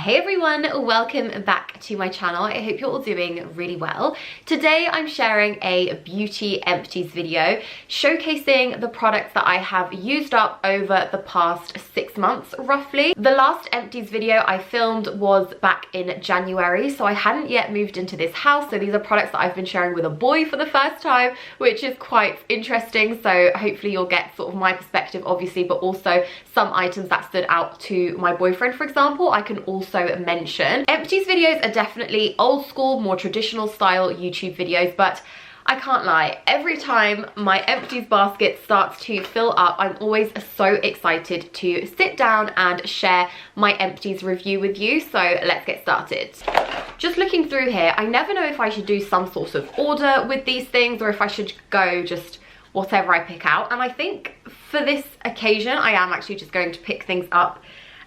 Hey everyone, welcome back to my channel. I hope you're all doing really well. Today I'm sharing a beauty empties video showcasing the products that I have used up over the past 6 months roughly. The last empties video I filmed was back in January, so I hadn't yet moved into this house, so these are products that I've been sharing with a boy for the first time, which is quite interesting. So hopefully you'll get sort of my perspective obviously, but also some items that stood out to my boyfriend, for example, I can also mention. Empties videos are definitely old school, more traditional style YouTube videos, but I can't lie, every time my empties basket starts to fill up, I'm always so excited to sit down and share my empties review with you. So let's get started. Just looking through here, I never know if I should do some sort of order with these things or if I should go just whatever I pick out. And I think for this occasion, I am actually just going to pick things up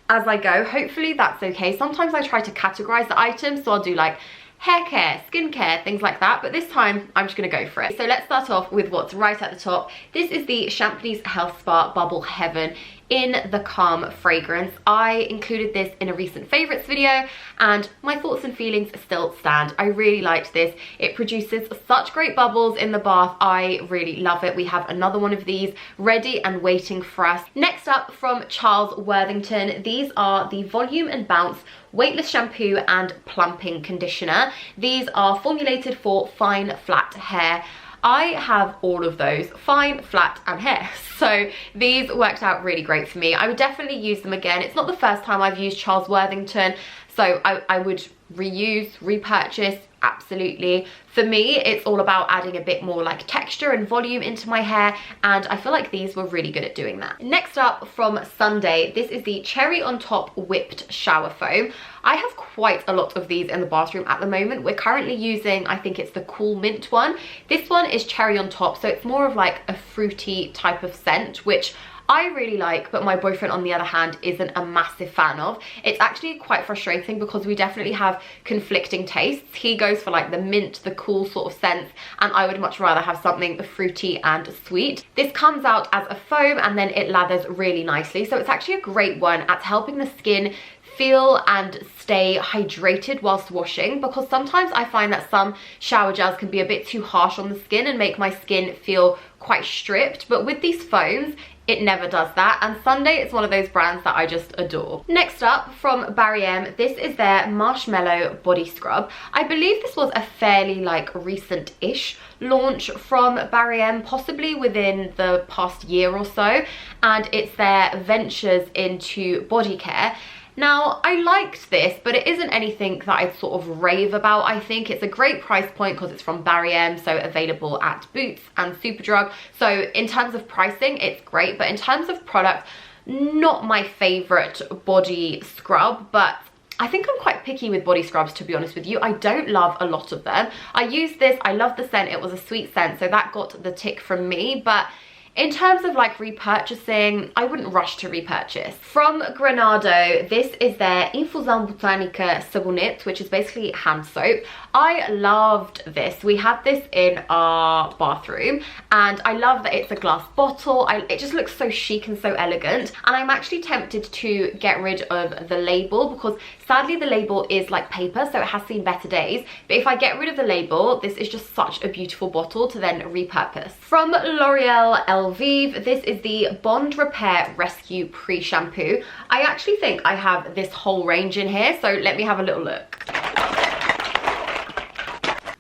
as I go. Hopefully that's okay. Sometimes I try to categorize the items, so I'll do like hair care, skin care, things like that, but this time I'm just gonna go for it. So let's start off with what's right at the top. This is the Champneys Health Spa Bubble Heaven in the Calm fragrance. I included this in a recent favorites video and my thoughts and feelings still stand. I really liked this. It produces such great bubbles in the bath. I really love it. We have another one of these ready and waiting for us. Next up, from Charles Worthington, these are the Volume and Bounce Weightless Shampoo and Plumping Conditioner. These are formulated for fine, flat hair. I have all of those, fine, flat and hair, so these worked out really great for me. I would definitely use them again. It's not the first time I've used Charles Worthington, so I would reuse, repurchase, absolutely. For me, it's all about adding a bit more like texture and volume into my hair, and I feel like these were really good at doing that. Next up, from Sunday, this is the Cherry on Top Whipped Shower Foam. I have quite a lot of these in the bathroom at the moment. We're currently using, I think it's the Cool Mint one. This one is cherry on top, so it's more of like a fruity type of scent, which I really like, but my boyfriend on the other hand isn't a massive fan of. It's actually quite frustrating because we definitely have conflicting tastes. He goes for like the mint, the cool sort of scents, and I would much rather have something fruity and sweet. This comes out as a foam and then it lathers really nicely, so it's actually a great one at helping the skin feel and stay hydrated whilst washing, because sometimes I find that some shower gels can be a bit too harsh on the skin and make my skin feel quite stripped, but with these foams it never does that, and Sunday is one of those brands that I just adore. Next up, from Barry M, this is their Marshmallow Body Scrub. I believe this was a fairly like recent-ish launch from Barry M, possibly within the past year or so, and it's their ventures into body care. Now, I liked this, but it isn't anything that I'd sort of rave about. I think it's a great price point because it's from Barry M, so available at Boots and Superdrug. So in terms of pricing, it's great, but in terms of product, not my favorite body scrub, but I think I'm quite picky with body scrubs, to be honest with you. I don't love a lot of them. I used this, I love the scent, it was a sweet scent, so that got the tick from me, but in terms of like repurchasing, I wouldn't rush to repurchase. From Granado, this is their Infusão Botânica Sabonete, which is basically hand soap. I loved this. We had this in our bathroom and I love that it's a glass bottle. It just looks so chic and so elegant, and I'm actually tempted to get rid of the label because sadly the label is like paper, so it has seen better days, but if I get rid of the label, this is just such a beautiful bottle to then repurpose. From L'Oreal Elvive, this is the Bond Repair Rescue Pre-Shampoo. I actually think I have this whole range in here, so let me have a little look.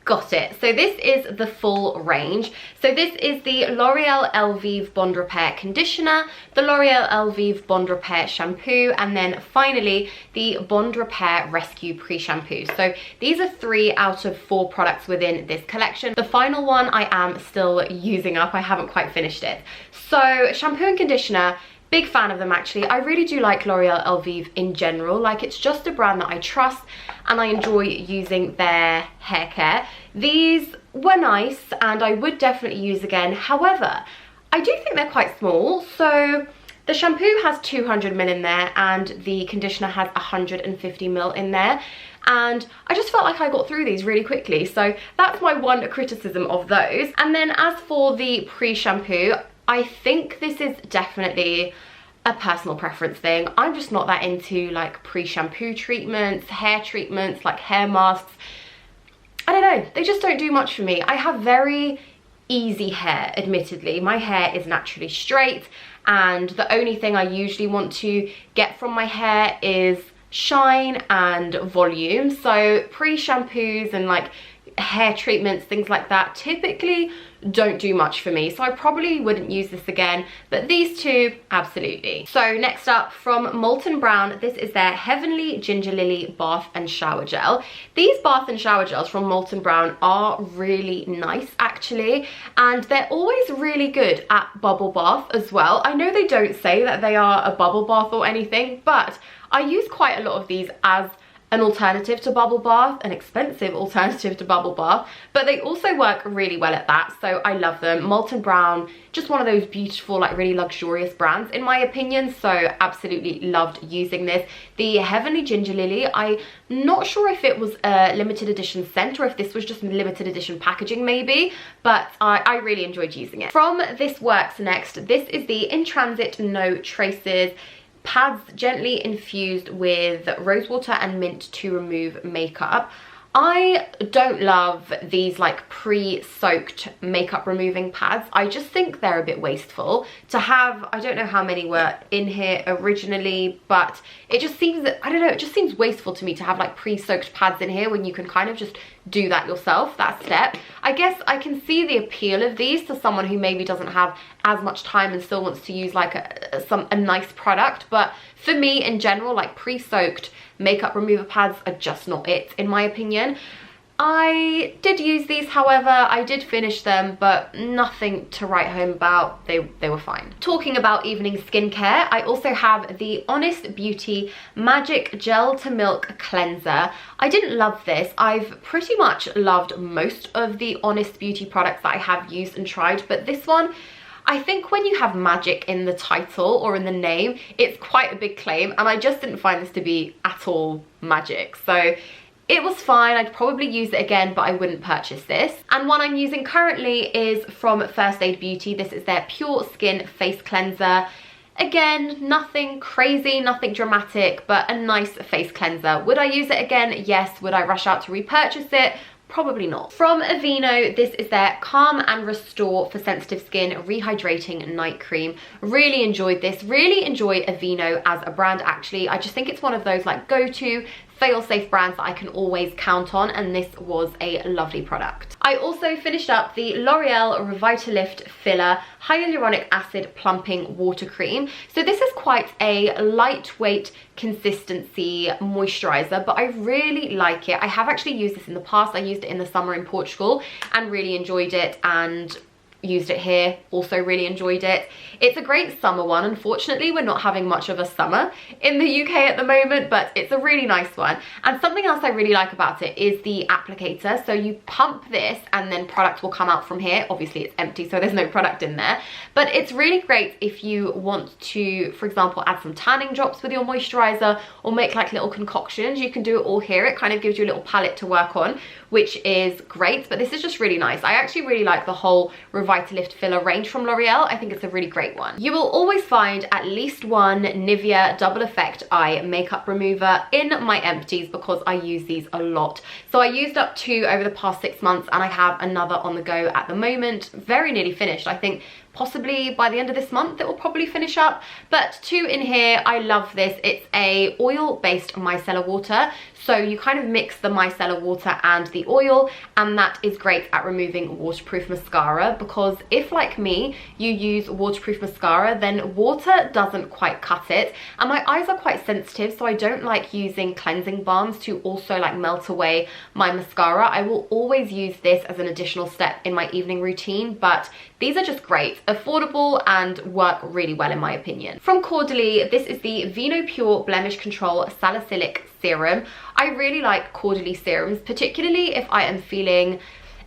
Got it. So this is the full range. So this is the L'Oreal Elvive Bond Repair Conditioner, the L'Oreal Elvive Bond Repair Shampoo, and then finally the Bond Repair Rescue Pre-Shampoo. So these are 3 out of 4 products within this collection. The final one I am still using up. I haven't quite finished it. So shampoo and conditioner, big fan of them actually. I really do like L'Oreal Elvive in general. Like, it's just a brand that I trust and I enjoy using their hair care. These were nice and I would definitely use again. However, I do think they're quite small. So the shampoo has 200ml in there and the conditioner has 150ml in there. And I just felt like I got through these really quickly. So that's my one criticism of those. And then as for the pre-shampoo, I think this is definitely a personal preference thing. I'm just not that into like pre-shampoo treatments, hair treatments, like hair masks. I don't know, they just don't do much for me. I have very easy hair, admittedly. My hair is naturally straight, and the only thing I usually want to get from my hair is shine and volume. So pre-shampoos and like hair treatments, things like that, typically don't do much for me, so I probably wouldn't use this again, but these two, absolutely. So next up, from Molton Brown, this is their Heavenly Ginger Lily Bath and Shower Gel. These bath and shower gels from Molton Brown are really nice, actually, and they're always really good at bubble bath as well. I know they don't say that they are a bubble bath or anything, but I use quite a lot of these as an alternative to bubble bath, an expensive alternative to bubble bath, but they also work really well at that, so I love them. Molton Brown, just one of those beautiful, like really luxurious brands in my opinion, so absolutely loved using this. The Heavenly Ginger Lily, I'm not sure if it was a limited edition scent or if this was just limited edition packaging maybe, but I really enjoyed using it. From This Works next, this is the In Transit No Traces pads gently infused with rosewater and mint to remove makeup. I don't love these like pre-soaked makeup removing pads. I just think they're a bit wasteful to have. I don't know how many were in here originally, but it just seems, I don't know, it just seems wasteful to me to have like pre-soaked pads in here when you can kind of just do that yourself, that step. I guess I can see the appeal of these to someone who maybe doesn't have as much time and still wants to use like a nice product, but for me in general, like pre-soaked makeup remover pads are just not it, in my opinion. I did use these, however, I did finish them, but nothing to write home about. They were fine. Talking about evening skincare, I also have the Honest Beauty Magic Gel to Milk Cleanser. I didn't love this. I've pretty much loved most of the Honest Beauty products that I have used and tried, but this one, I think when you have magic in the title or in the name, it's quite a big claim, and I just didn't find this to be at all magic. So it was fine. I'd probably use it again, but I wouldn't purchase this. And one I'm using currently is from First Aid Beauty. This is their Pure Skin Face Cleanser. Again, nothing crazy, nothing dramatic, but a nice face cleanser. Would I use it again? Yes. Would I rush out to repurchase it? Probably not. From Aveeno, this is their Calm and Restore for Sensitive Skin Rehydrating Night Cream. Really enjoyed this. Really enjoy Aveeno as a brand, actually. I just think it's one of those like go-to fail-safe brands that I can always count on, and this was a lovely product. I also finished up the L'Oreal Revitalift Filler Hyaluronic Acid Plumping Water Cream. So this is quite a lightweight consistency moisturizer, but I really like it. I have actually used this in the past. I used it in the summer in Portugal and really enjoyed it, and used it here, also really enjoyed it. It's a great summer one. Unfortunately, we're not having much of a summer in the UK at the moment, but it's a really nice one. And something else I really like about it is the applicator. So you pump this and then product will come out from here. Obviously it's empty, so there's no product in there, but it's really great if you want to, for example, add some tanning drops with your moisturizer or make like little concoctions. You can do it all here. It kind of gives you a little palette to work on, which is great, but this is just really nice. I actually really like the whole Revitalift Filler range from L'Oreal. I think it's a really great one. You will always find at least one Nivea Double Effect Eye makeup remover in my empties because I use these a lot. So I used up 2 over the past 6 months, and I have another on the go at the moment. Very nearly finished. I think possibly by the end of this month it will probably finish up, but 2 in here. I love this. It's a oil-based micellar water, so you kind of mix the micellar water and the oil, and that is great at removing waterproof mascara, because if, like me, you use waterproof mascara, then water doesn't quite cut it, and my eyes are quite sensitive, so I don't like using cleansing balms to also like melt away my mascara. I will always use this as an additional step in my evening routine, but these are just great, affordable, and work really well in my opinion. From Caudalie, this is the Vino Pure Blemish Control Salicylic Serum. I really like Caudalie serums, particularly if I am feeling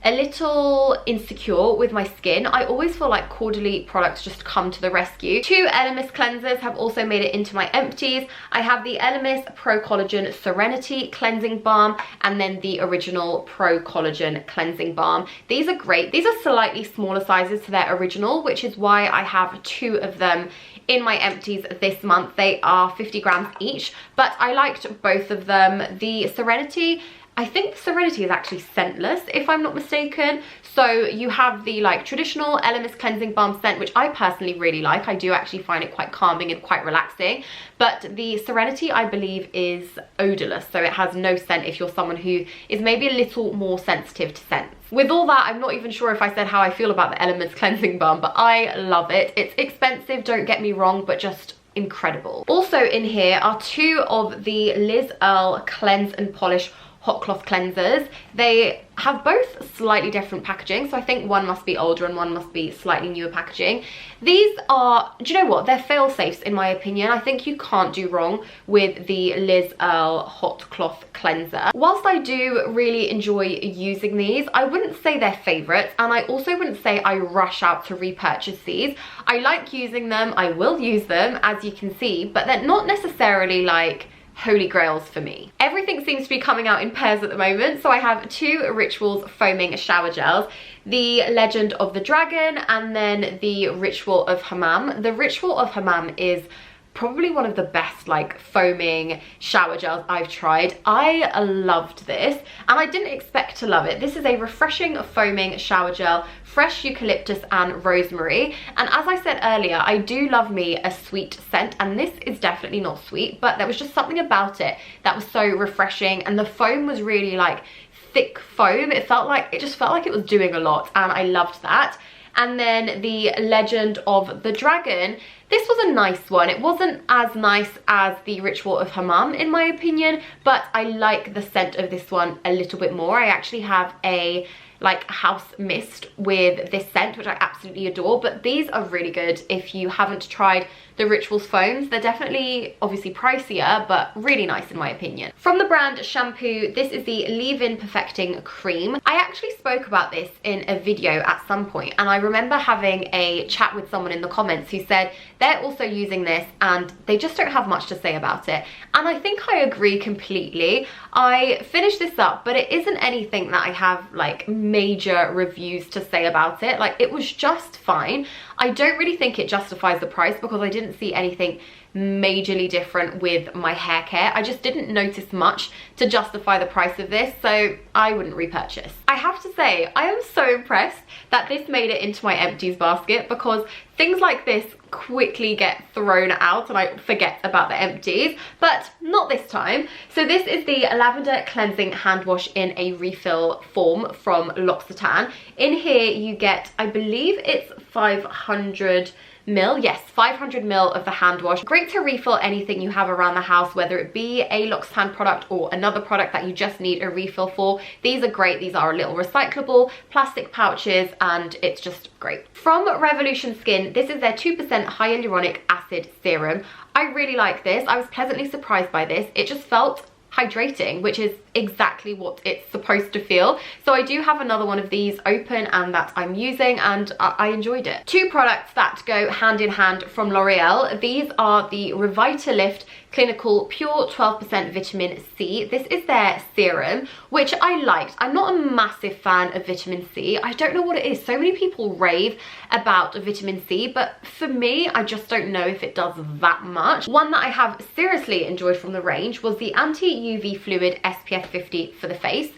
a little insecure with my skin. I always feel like Caudalie products just come to the rescue. 2 Elemis cleansers have also made it into my empties. I have the Elemis Pro Collagen Serenity Cleansing Balm and then the original Pro Collagen Cleansing Balm. These are great. These are slightly smaller sizes to their original, which is why I have 2 of them in my empties this month. They are 50 grams each, but I liked both of them. The Serenity, I think Serenity is actually scentless, if I'm not mistaken. So you have the like traditional Elemis cleansing balm scent, which I personally really like. I do actually find it quite calming and quite relaxing. But the Serenity, I believe, is odorless, so it has no scent if you're someone who is maybe a little more sensitive to scents. With all that, I'm not even sure if I said how I feel about the Elemis cleansing balm, but I love it. It's expensive, don't get me wrong, but just incredible. Also in here are two of the Liz Earle Cleanse and Polish hot cloth cleansers. They have both slightly different packaging, so I think one must be older and one must be slightly newer packaging. These are, do you know what, they're fail safes in my opinion. I think you can't do wrong with the Liz Earle hot cloth cleanser. Whilst I do really enjoy using these, I wouldn't say they're favorites, and I also wouldn't say I rush out to repurchase these. I like using them, I will use them, as you can see, but they're not necessarily like holy grails for me. Everything seems to be coming out in pairs at the moment, so I have two Rituals foaming shower gels, the Legend of the Dragon and then the Ritual of Hammam. The Ritual of Hammam is probably one of the best like foaming shower gels I've tried. I loved this and I didn't expect to love it. This is a refreshing foaming shower gel, fresh eucalyptus and rosemary, and as I said earlier, I do love me a sweet scent, and this is definitely not sweet, but there was just something about it that was so refreshing, and the foam was really like thick foam. It just felt like it was doing a lot, and I loved that. And then the Legend of the Dragon, this was a nice one. It wasn't as nice as the Ritual of Hammam in my opinion, but I like the scent of this one a little bit more. I actually have a like house mist with this scent, which I absolutely adore, but these are really good if you haven't tried the Rituals foams. They're definitely obviously pricier, but really nice in my opinion. From the brand Shampoo, this is the Leave-In Perfecting Cream. I actually spoke about this in a video at some point, and I remember having a chat with someone in the comments who said they're also using this and they just don't have much to say about it. And I think I agree completely. I finished this up, but it isn't anything that I have like major reviews to say about it. Like, it was just fine. I don't really think it justifies the price because I didn't see anything majorly different with my hair care. I just didn't notice much to justify the price of this, so I wouldn't repurchase. I have to say, I am so impressed that this made it into my empties basket, because things like this quickly get thrown out and I forget about the empties, but not this time. So this is the Lavender Cleansing Hand Wash in a refill form from L'Occitane. In here you get, I believe it's 500 ml, yes, 500 ml of the hand wash. Great to refill anything you have around the house, whether it be a L'Occitane product or another product that you just need a refill for. These are great. These are a little recyclable plastic pouches and it's just great. From Revolution Skin, this is their 2% hyaluronic acid serum. I really like this. I was pleasantly surprised by this. It just felt hydrating, which is exactly what it's supposed to feel. So I do have another one of these open and that I'm using, and I enjoyed it. Two products that go hand in hand from L'Oreal. These are the Revitalift Clinical Pure 12% Vitamin C. This is their serum, which I liked. I'm not a massive fan of vitamin C. I don't know what it is. So many people rave about vitamin C, but for me, I just don't know if it does that much. One that I have seriously enjoyed from the range was the Anti-UV Fluid SPF 50 for the face.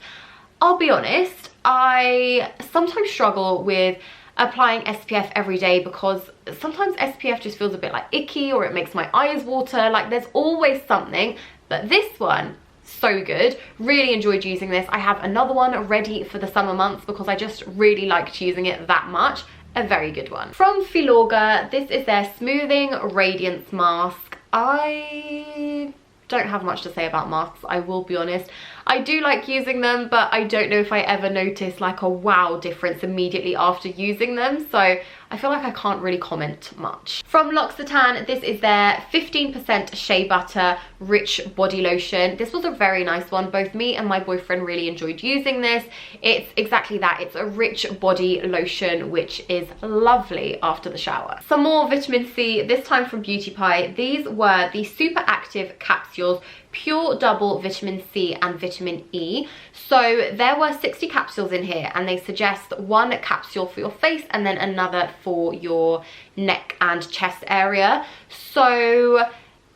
I'll be honest, I sometimes struggle with applying SPF every day because sometimes SPF just feels a bit like icky, or it makes my eyes water. Like, there's always something, but this one, so good. Really enjoyed using this. I have another one ready for the summer months because I just really liked using it that much. A very good one. From Filorga, this is their Smoothing Radiance Mask. I don't have much to say about masks, I will be honest. I do like using them, but I don't know if I ever notice like a wow difference immediately after using them, so I feel like I can't really comment much. From L'Occitane, this is their 15% shea butter rich body lotion. This was a very nice one. Both me and my boyfriend really enjoyed using this. It's exactly that. It's a rich body lotion, which is lovely after the shower. Some more vitamin C, this time from Beauty Pie. These were the super active capsules pure double vitamin C and vitamin E. So there were 60 capsules in here, and they suggest one capsule for your face and then another for your neck and chest area. So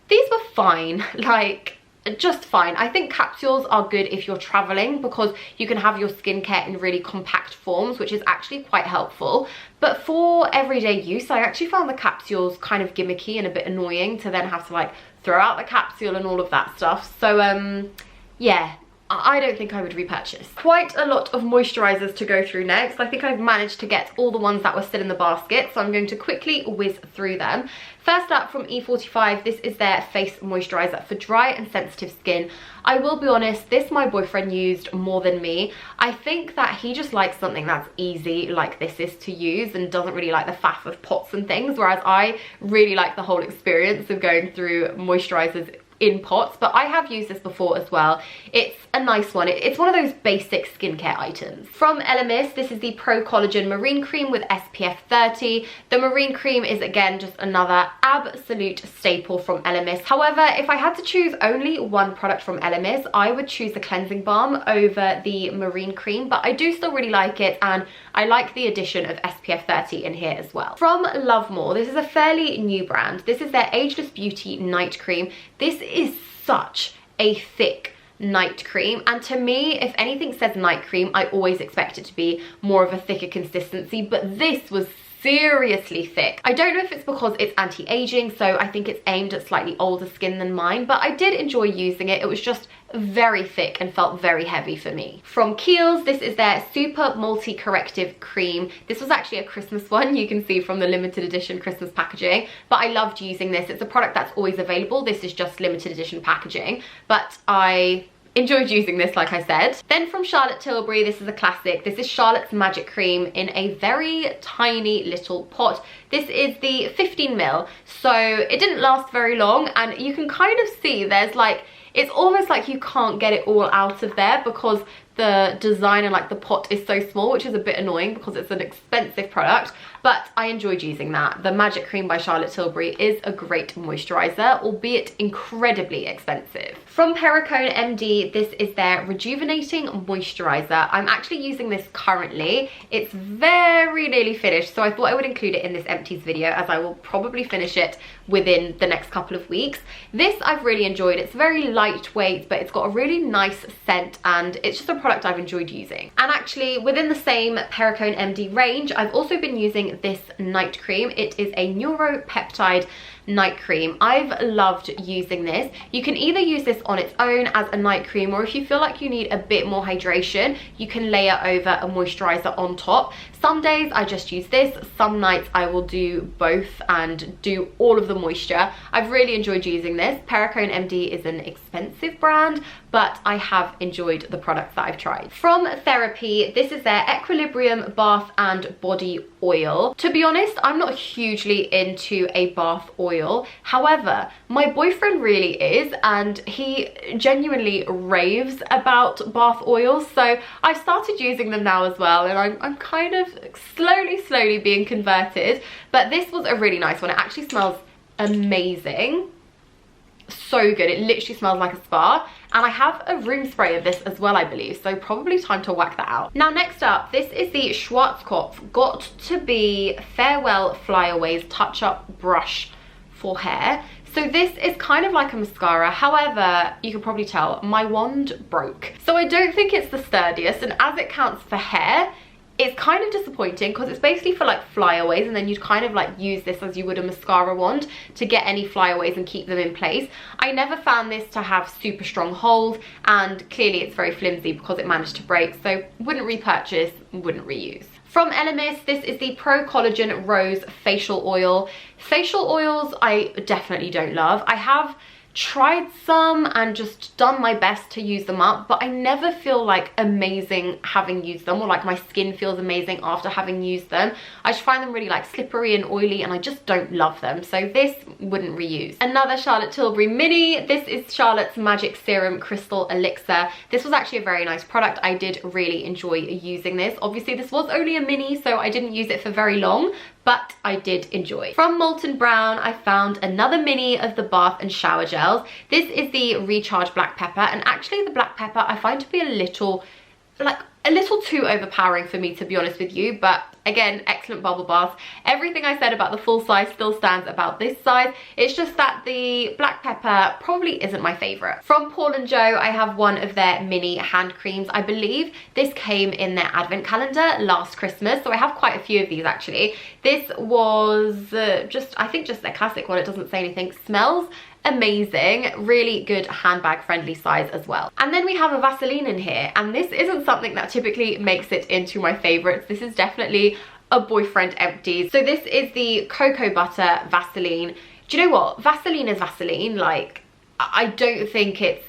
these were fine, like just fine. I think capsules are good if you're traveling because you can have your skincare in really compact forms, which is actually quite helpful. But for everyday use, I actually found the capsules kind of gimmicky and a bit annoying to then have to like throw out the capsule and all of that stuff. So yeah, I don't think I would repurchase. Quite a lot of moisturizers to go through next. I think I've managed to get all the ones that were still in the basket, so I'm going to quickly whiz through them. First up, from E45, this is their face moisturizer for dry and sensitive skin. I will be honest, this my boyfriend used more than me. I think that he just likes something that's easy like this is to use and doesn't really like the faff of pots and things, whereas I really like the whole experience of going through moisturizers in pots. But I have used this before as well. It's a nice one. It's one of those basic skincare items. From Elemis, this is the Pro Collagen Marine Cream with SPF 30. The Marine Cream is again just another absolute staple from Elemis. However, if I had to choose only one product from Elemis, I would choose the cleansing balm over the Marine Cream, but I do still really like it, and I like the addition of SPF 30 in here as well. From Lovemore, this is a fairly new brand. This is their Ageless Beauty Night Cream. This is such a thick night cream, and to me, if anything says night cream, I always expect it to be more of a thicker consistency, but this was seriously thick. I don't know if it's because it's anti-aging, so I think it's aimed at slightly older skin than mine, but I did enjoy using it. It was just very thick and felt very heavy for me. From Kiehl's, this is their Super Multi-Corrective Cream. This was actually a Christmas one, you can see from the limited edition Christmas packaging, but I loved using this. It's a product that's always available. This is just limited edition packaging, but I enjoyed using this, like I said. Then from Charlotte Tilbury, this is a classic. This is Charlotte's Magic Cream in a very tiny little pot. This is the 15ml, so it didn't last very long, and you can kind of see there's like, it's almost like you can't get it all out of there because the design and like the pot is so small, which is a bit annoying because it's an expensive product, but I enjoyed using that. The Magic Cream by Charlotte Tilbury is a great moisturizer, albeit incredibly expensive. From Perricone MD, this is their Rejuvenating Moisturizer. I'm actually using this currently. It's very nearly finished, so I thought I would include it in this Empties video, as I will probably finish it within the next couple of weeks. This I've really enjoyed. It's very lightweight, but it's got a really nice scent, and it's just a product I've enjoyed using. And actually, within the same Perricone MD range, I've also been using this night cream. It is a neuropeptide night cream. I've loved using this. You can either use this on its own as a night cream, or if you feel like you need a bit more hydration, you can layer over a moisturizer on top. Some days I just use this, some nights I will do both and do all of the moisture. I've really enjoyed using this. Perricone MD is an expensive brand, but I have enjoyed the products that I've tried. From Therapy, this is their Equilibrium Bath and Body Oil. To be honest, I'm not hugely into a bath oil. However, my boyfriend really is, and he genuinely raves about bath oils, so I've started using them now as well, and I'm kind of slowly being converted. But this was a really nice one. It actually smells amazing. So good. It literally smells like a spa, and I have a room spray of this as well, I believe, so probably time to whack that out. Now next up, this is the Schwarzkopf Got to Be Farewell Flyaways Touch Up Brush for hair. So this is kind of like a mascara. However, you can probably tell my wand broke, so I don't think it's the sturdiest, and as it counts for hair, it's kind of disappointing because it's basically for like flyaways, and then you'd kind of like use this as you would a mascara wand to get any flyaways and keep them in place. I never found this to have super strong hold, and clearly it's very flimsy because it managed to break, so wouldn't repurchase, wouldn't reuse. From Elemis, this is the Pro Collagen Rose Facial Oil. Facial oils I definitely don't love. I have tried some and just done my best to use them up, but I never feel like amazing having used them, or like my skin feels amazing after having used them. I just find them really like slippery and oily, and I just don't love them, so this wouldn't reuse. Another Charlotte Tilbury mini. This is Charlotte's Magic Serum Crystal Elixir. This was actually a very nice product. I did really enjoy using this. Obviously this was only a mini, so I didn't use it for very long, but I did enjoy. From Molten Brown, I found another mini of the bath and shower gels. This is the Recharge Black Pepper, and actually the black pepper I find to be a little too overpowering for me, to be honest with you, but again, excellent bubble bath. Everything I said about the full size still stands about this size. It's just that the black pepper probably isn't my favorite. From Paul & Joe, I have one of their mini hand creams. I believe this came in their advent calendar last Christmas, so I have quite a few of these actually. This was I think just their classic one. It doesn't say anything. Smells amazing, really good handbag friendly size as well. And then we have a Vaseline in here, and this isn't something that typically makes it into my favorites. This is definitely a boyfriend empties. So this is the Cocoa Butter Vaseline. Do you know what? Vaseline is Vaseline. Like, I don't think it's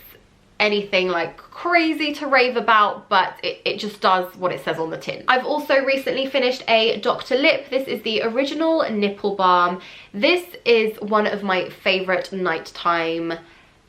anything like crazy to rave about, but it just does what it says on the tin. I've also recently finished a Dr. Lip. This is the original nipple balm. This is one of my favorite nighttime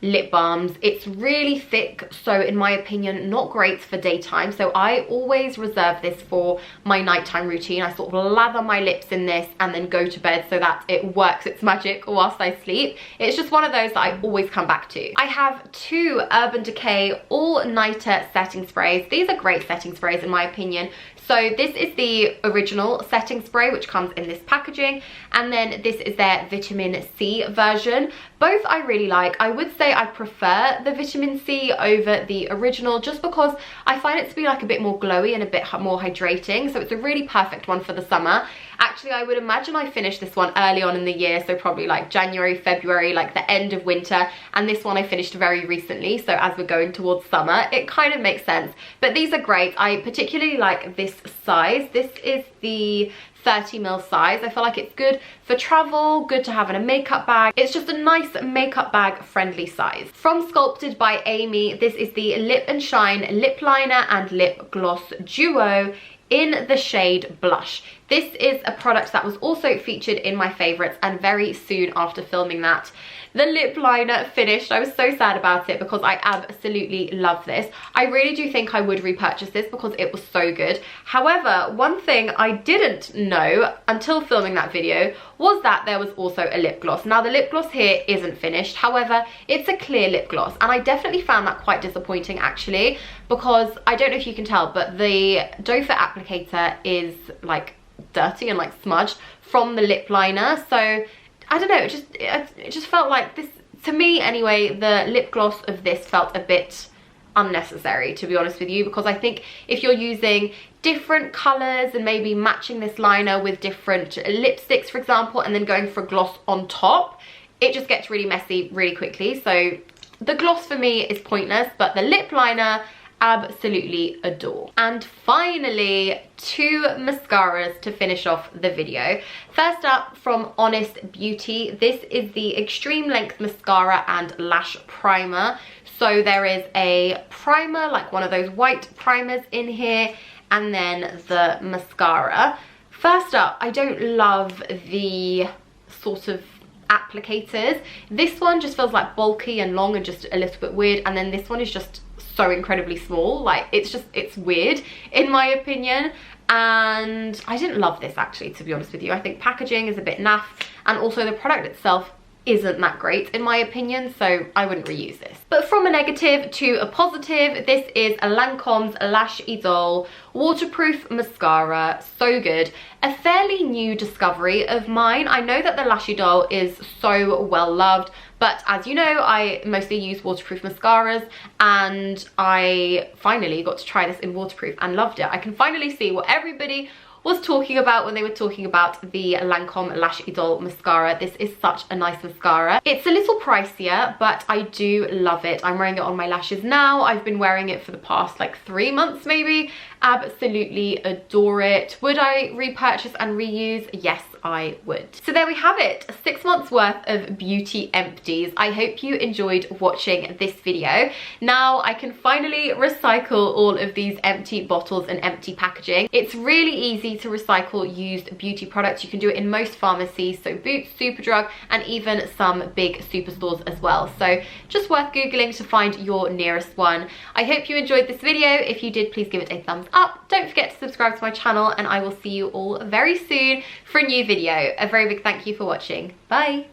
lip balms. It's really thick, so in my opinion not great for daytime, so I always reserve this for my nighttime routine. I sort of lather my lips in this and then go to bed so that it works its magic whilst I sleep. It's just one of those that I always come back to. I have two Urban Decay all-nighter setting sprays. These are great setting sprays in my opinion. So this is the original setting spray, which comes in this packaging, and then this is their vitamin C version. Both I really like. I would say I prefer the vitamin C over the original just because I find it to be like a bit more glowy and a bit more hydrating, so it's a really perfect one for the summer. Actually, I would imagine I finished this one early on in the year, so probably like January, February, like the end of winter, and this one I finished very recently, so as we're going towards summer, it kind of makes sense. But these are great. I particularly like this size. This is the 30ml size. I feel like it's good for travel, good to have in a makeup bag. It's just a nice makeup bag friendly size. From Sculpted by Amy, this is the Lip and Shine Lip Liner and Lip Gloss Duo in the shade Blush. This is a product that was also featured in my favorites, and very soon after filming that, the lip liner finished. I was so sad about it because I absolutely love this. I really do think I would repurchase this because it was so good. However, one thing I didn't know until filming that video was that there was also a lip gloss. Now the lip gloss here isn't finished, however it's a clear lip gloss, and I definitely found that quite disappointing actually, because I don't know if you can tell, but the doe foot applicator is like dirty and like smudged from the lip liner. So I don't know, it just felt like this, to me anyway, the lip gloss of this felt a bit unnecessary, to be honest with you, because I think if you're using different colors and maybe matching this liner with different lipsticks, for example, and then going for gloss on top, it just gets really messy really quickly. So the gloss for me is pointless, but the lip liner absolutely adore. And finally, two mascaras to finish off the video. First up, from Honest Beauty, this is the Extreme Length Mascara and Lash Primer. So there is a primer, like one of those white primers in here, and then the mascara. First up, I don't love the sort of applicators. This one just feels like bulky and long and just a little bit weird, and then this one is just so incredibly small. Like, it's weird in my opinion, and I didn't love this actually, to be honest with you. I think packaging is a bit naff, and also the product itself isn't that great in my opinion, so I wouldn't reuse this. But from a negative to a positive, this is a Lancome's Lash Idole waterproof mascara. So good. A fairly new discovery of mine. I know that the Lash Idole is so well loved, but as you know, I mostly use waterproof mascaras, and I finally got to try this in waterproof and loved it. I can finally see what everybody was talking about when they were talking about the Lancome Lash Idole mascara. This is such a nice mascara. It's a little pricier, but I do love it. I'm wearing it on my lashes now. I've been wearing it for the past like 3 months maybe. Absolutely adore it. Would I repurchase and reuse? Yes, I would. So there we have it, 6 months worth of beauty empties. I hope you enjoyed watching this video. Now I can finally recycle all of these empty bottles and empty packaging. It's really easy to recycle used beauty products. You can do it in most pharmacies, so Boots, Superdrug, and even some big superstores as well. So just worth Googling to find your nearest one. I hope you enjoyed this video. If you did, please give it a thumbs up. Don't forget to subscribe to my channel, and I will see you all very soon for a new video. A very big thank you for watching. Bye.